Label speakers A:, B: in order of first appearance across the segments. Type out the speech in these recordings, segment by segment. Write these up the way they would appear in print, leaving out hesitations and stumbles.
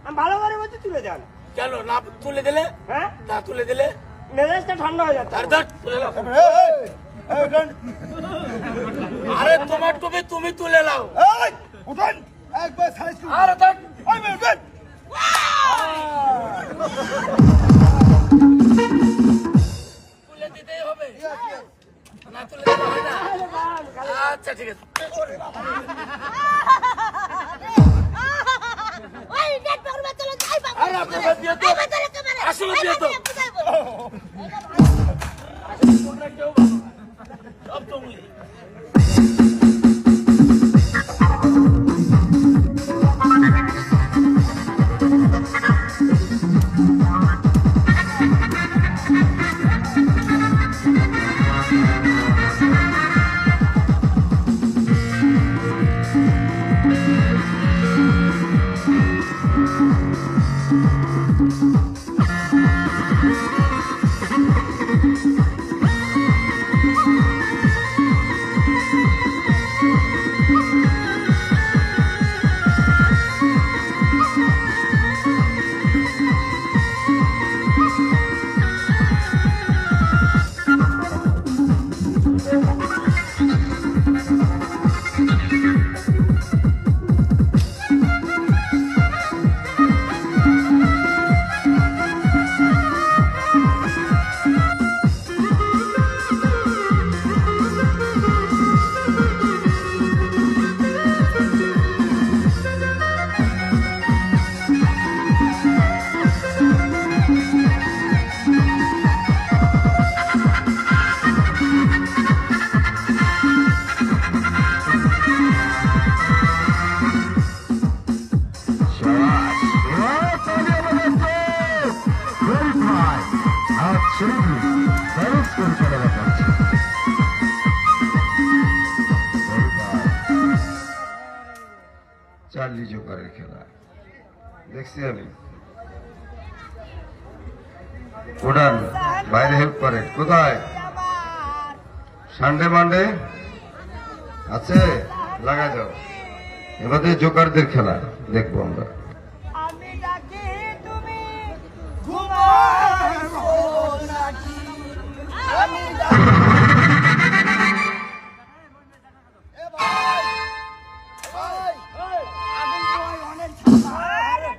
A: আমি ভালো করে বলছি তুলে যান।
B: কেন না তুলে দিলে?
A: হ্যাঁ
B: না তুলে দিলে
A: মেজাজটা ঠান্ডা হয়ে যাচ্ছে।
B: আরে তোমার টুপি তুমি তুলে নাও।
C: উঠেন একবার সাইজ
B: আরে ধর।
C: উঠেন
B: তুলে দিতেই হবে, না তুলে দিলে হয় না। আচ্ছা ঠিক আছে। আরে আপনার দিয়ে তো আসলে দিয়ে তো সব তুমি।
C: চার্লি জোকারের খেলা দেখছি আমি। উড়ান বাইরে হেল্প করে কোথায়? সানডে মানডে আছে, লাগা যাও। এবারে জোকারদের খেলা দেখবো আমরা।
A: আমি ডাকি তুমি ঘুমাও নাকি? আমি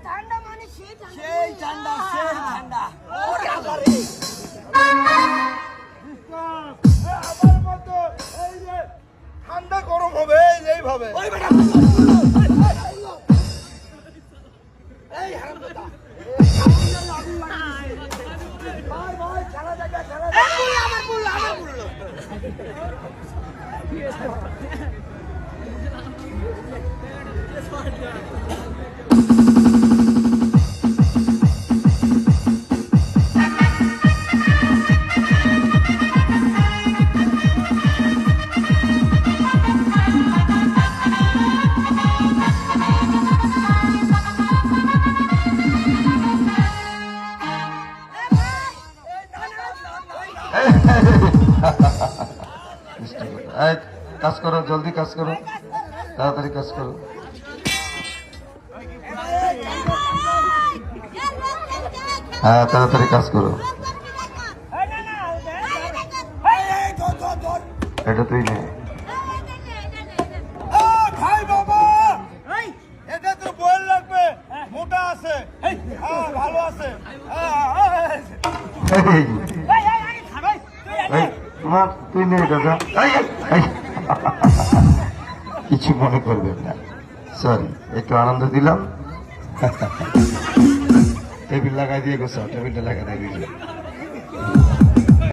A: ঠান্ডা মানে সেই ঠান্ডা সেই ঠান্ডা।
C: আমার মতো এই যে ঠান্ডা গরম হবে এইভাবে। কাজ করো, জলদি কাজ করো, তাড়াতাড়ি কাজ করো। হ্যাঁ তাড়াতাড়ি কাজ করো। এটা তুই নে। ভাই বাবা এটা তো বল লাগবে, মোটা আছে, ভালো আছে। তোমার তুই নেই দাদা, কিছু মনে করবেন না, সরি একটু আনন্দ দিলাম। টেবিল লাগাই দিয়ে গেছো, টেবিলটা লাগাই দিয়ে